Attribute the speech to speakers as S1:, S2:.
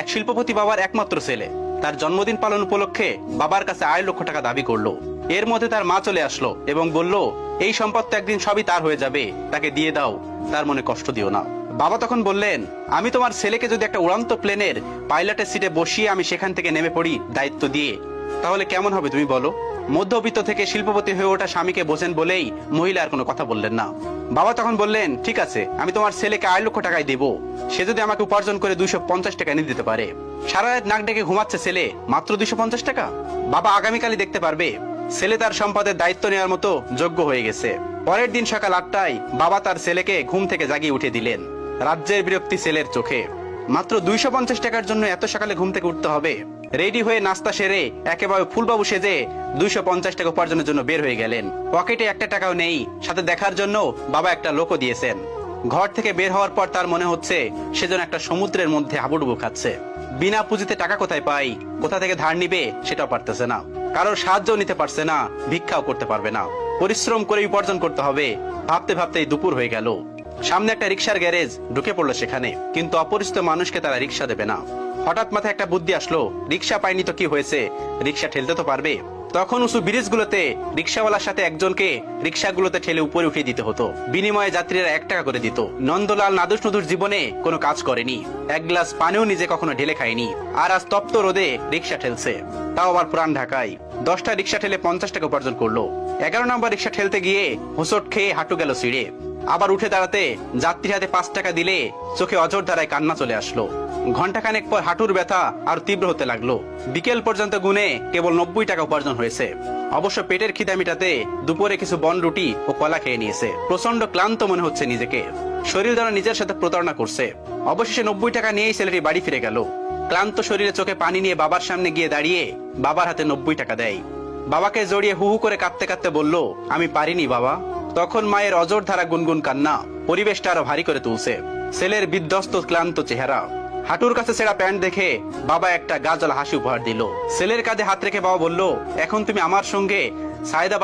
S1: এক শিল্পপতি বাবার একমাত্র ছেলে তার জন্মদিন পালন উপলক্ষে বাবার কাছে 2.5 লক্ষ টাকা দাবি করলো। এর মধ্যে তার মা চলে আসলো এবং বলল, এই সম্পদ তো একদিন সবই তার হয়ে যাবে, তাকে দিয়ে দাও, তার মনে কষ্ট দিও না। বাবা তখন বললেন, আমি তোমার ছেলেকে যদি একটা উড়ান্ত প্লেনের পাইলটের সিটে বসিয়ে আমি সেখান থেকে নেমে পড়ি দায়িত্ব দিয়ে, তাহলে কেমন হবে তুমি বলো? মধ্যবিত্ত থেকে শিল্পপতি হয়ে ওঠা স্বামীকে বোঝেন বলেই মহিলা আর কোনো কথা বললেন না। বাবা তখন বললেন, ঠিক আছে, আমি তোমার ছেলেকে 2.5 লক্ষ টাকায় দেবো, সে যদি আমাকে উপার্জন করে 250 টাকা এনে দিতে পারে। সারা রাত নাক ডেকে ঘুমাচ্ছে ছেলে, মাত্র 250 টাকা। বাবা আগামীকালই দেখতে পারবে ছেলে তার সম্পদের দায়িত্ব নেওয়ার মতো যোগ্য হয়ে গেছে। পরের দিন সকাল 8টায় বাবা তার ছেলেকে ঘুম থেকে জাগিয়ে উঠে দিলেন। রাজ্যের বিরক্তি ছেলের চোখে। মাত্র 250 টাকার জন্য এত সকালে ঘুম থেকে উঠতে হবে? রেডি হয়ে নাস্তা সেরে একেবারে ফুলবাবু সেজে 250 টাকা উপার্জনের জন্য বের হয়ে গেলেন। পকেটে 1 টাকাও নেই, সাথে দেখার জন্য বাবা একটা লোকও দিয়েছেন। ঘর থেকে বের হওয়ার পর তার মনে হচ্ছে সে যেন একটা সমুদ্রের মধ্যে হাবুডুবু খাচ্ছে। বিনা পুঁজিতে টাকা কোথায় পাই, কোথা থেকে ধার নিবে সেটাও পারতেছে না, কারোর সাহায্য নিতে পারছে না, ভিক্ষাও করতে পারবে না। পরিশ্রম করে উপার্জন করতে হবে। ভাবতে ভাবতেই দুপুর হয়ে গেল। সামনে একটা রিক্সার গ্যারেজ, ঢুকে পড়লো সেখানে, কিন্তু অপরিচিত মানুষকে তারা রিক্সা দেবে না। হঠাৎ মাথায় একটা বুদ্ধি আসলো, রিক্সা পাইনি তো কি হয়েছে, রিক্সা ঠেলতে তো পারবে। তখন উঁচু ব্রিজগুলোতে রিক্সাওয়ালার সাথে একজনকে রিক্সাগুলোতে ঠেলে উপরে উঠিয়ে দিতে হতো। বিনিময়ে যাত্রীরা 1 টাকা করে দিত। নন্দলাল নাদুস নুদুর জীবনে কোনো কাজ করেনি, এক গ্লাস পানিও নিজে কখনো ঢেলে খায়নি, আর আজ তপ্ত রোদে রিক্সা ঠেলছে, তাও আবার পুরান ঢাকায়। 10টা রিক্সা ঠেলে 50 টাকা উপার্জন করলো। 11 নম্বর রিক্সা ঠেলতে গিয়ে হোঁচট খেয়ে হাঁটু গেল ছিঁড়ে। আবার উঠে দাঁড়াতে যাত্রীর হাতে 5 টাকা দিলে চোখে অঝোর ধারায় কান্না চলে আসলো। ঘন্টাখানেক পর হাঁটুর ব্যথা আর তীব্র হতে লাগলো। বিকেল পর্যন্ত গুনে কেবল 90 টাকা উপার্জন হয়েছে। অবশ্য পেটের খিদা মিটাতে দুপুরে কিছু বন রুটি ও কলা খেয়ে নিয়েছে। প্রচন্ড ক্লান্ত মনে হচ্ছে নিজেকে, শরীর যেন নিজের সাথে প্রতারণা করছে। অবশেষে 90 টাকা নিয়েই ছেলেটি বাড়ি ফিরে গেল। ক্লান্ত শরীরে চোখে পানি নিয়ে বাবার সামনে গিয়ে দাঁড়িয়ে বাবার হাতে 90 টাকা দেয়। বাবাকে জড়িয়ে হু হু করে কাঁদতে কাঁদতে বলল, আমি পারিনি বাবা। তখন মায়ের অজর ধারা গুনগুন কান্না পরিবেশটা আরো ভারী করে তুলছে। ছেলের বিধ্বস্ত ক্লান্ত চেহারা, হাঁটুর কাছে ছেঁড়া প্যান্ট দেখে বাবা একটা গাজল হাসি উপহার দিল। ছেলের কাঁধে হাত রেখে বাবা বলল, এখন তুমি আমার সঙ্গে সায়দাবাদ